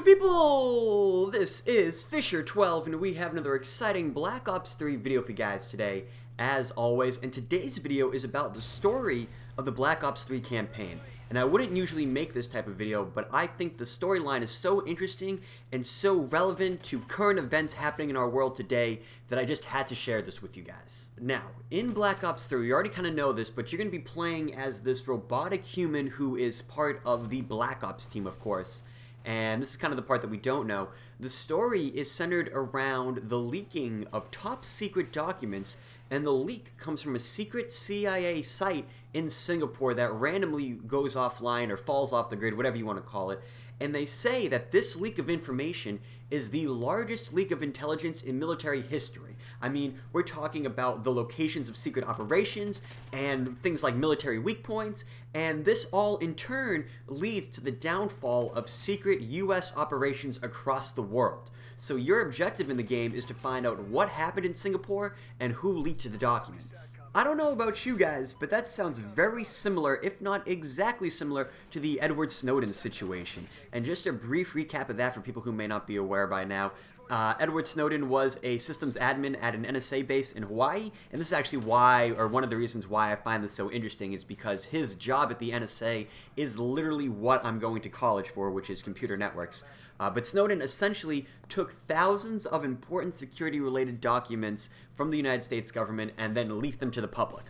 Good people! This is FisherTwelve, and we have another exciting Black Ops 3 video for you guys today, as always. And today's video is about the story of the Black Ops 3 campaign. And I wouldn't usually make this type of video, but I think the storyline is so interesting and so relevant to current events happening in our world today that I just had to share this with you guys. Now, in Black Ops 3, you already kind of know this, but you're going to be playing as this robotic human who is part of the Black Ops team, of course. And this is kind of the part that we don't know. The story is centered around the leaking of top secret documents, and the leak comes from a secret CIA site in Singapore that randomly goes offline or falls off the grid, whatever you want to call it. And they say that this leak of information is the largest leak of intelligence in military history. I mean, we're talking about the locations of secret operations and things like military weak points, and this all in turn leads to the downfall of secret US operations across the world. So your objective in the game is to find out what happened in Singapore and who leaked the documents. I don't know about you guys, but that sounds very similar, if not exactly similar, to the Edward Snowden situation. And just a brief recap of that for people who may not be aware by now. Edward Snowden was a systems admin at an NSA base in Hawaii, and this is actually why, or one of the reasons why I find this so interesting, is because his job at the NSA is literally what I'm going to college for, which is computer networks. But Snowden essentially took thousands of important security-related documents from the United States government and then leaked them to the public.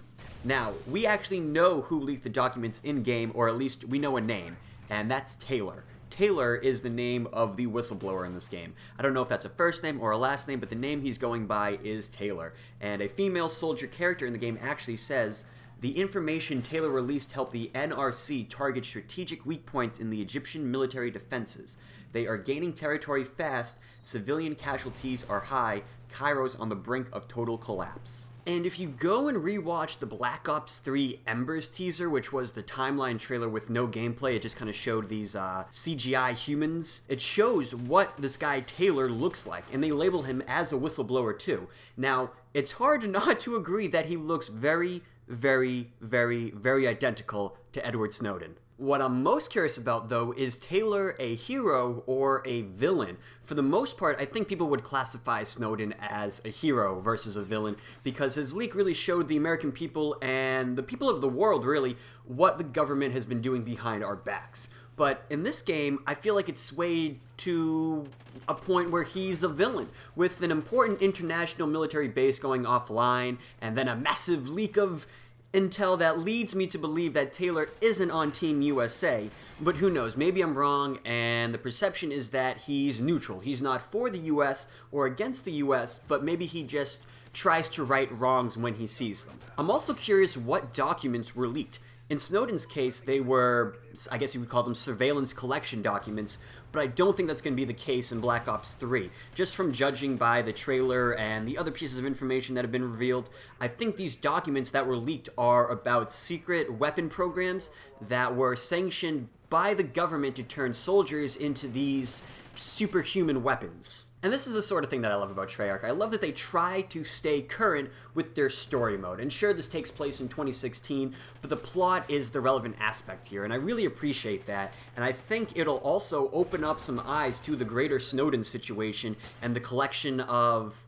Now, we actually know who leaked the documents in-game, or at least we know a name, and that's Taylor. Taylor is the name of the whistleblower in this game. I don't know if that's a first name or a last name, but the name he's going by is Taylor. And a female soldier character in the game actually says, "The information Taylor released helped the NRC target strategic weak points in the Egyptian military defenses. They are gaining territory fast, civilian casualties are high, Cairo's on the brink of total collapse." And if you go and rewatch the Black Ops 3 Embers teaser, which was the timeline trailer with no gameplay, it just kind of showed these CGI humans, it shows what this guy Taylor looks like, and they label him as a whistleblower too. Now, it's hard not to agree that he looks very, very, very, very identical to Edward Snowden. What I'm most curious about, though, is Taylor a hero or a villain? For the most part, I think people would classify Snowden as a hero versus a villain, because his leak really showed the American people and the people of the world, really, what the government has been doing behind our backs. But in this game, I feel like it's swayed to a point where he's a villain, with an important international military base going offline, and then a massive leak of intel that leads me to believe that Taylor isn't on Team USA, but who knows, maybe I'm wrong, and the perception is that he's neutral. He's not for the US or against the US, but maybe he just tries to right wrongs when he sees them. I'm also curious what documents were leaked. In Snowden's case, they were, I guess you would call them surveillance collection documents, but I don't think that's going to be the case in Black Ops 3. Just from judging by the trailer and the other pieces of information that have been revealed, I think these documents that were leaked are about secret weapon programs that were sanctioned by the government to turn soldiers into these superhuman weapons. And this is the sort of thing that I love about Treyarch. I love that they try to stay current with their story mode. And sure, this takes place in 2016, but the plot is the relevant aspect here, and I really appreciate that. And I think it'll also open up some eyes to the greater Snowden situation and the collection of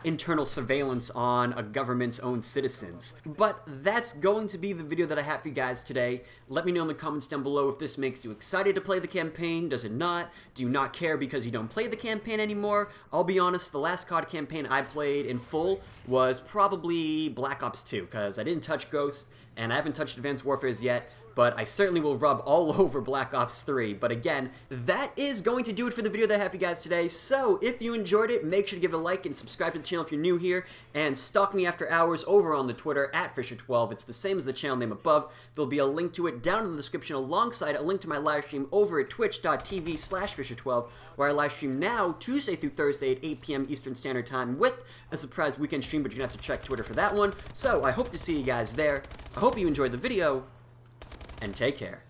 internal surveillance on a government's own citizens. But that's going to be the video that I have for you guys today. Let me know in the comments down below if this makes you excited to play the campaign. Does it not? Do you not care because you don't play the campaign anymore? I'll be honest, the last COD campaign I played in full was probably Black Ops 2, because I didn't touch Ghost, and I haven't touched Advanced Warfare's yet, but I certainly will rub all over Black Ops 3. But again, that is going to do it for the video that I have for you guys today. So if you enjoyed it, make sure to give it a like and subscribe to the channel if you're new here, and stalk me after hours over on the Twitter at FisherTwelve. It's the same as the channel name above. There'll be a link to it down in the description alongside a link to my live stream over at twitch.tv/FisherTwelve, where I live stream now Tuesday through Thursday at 8 p.m. Eastern Standard Time with a surprise weekend stream, but you're going to have to check Twitter for that one. So I hope to see you guys there. I hope you enjoyed the video, and take care.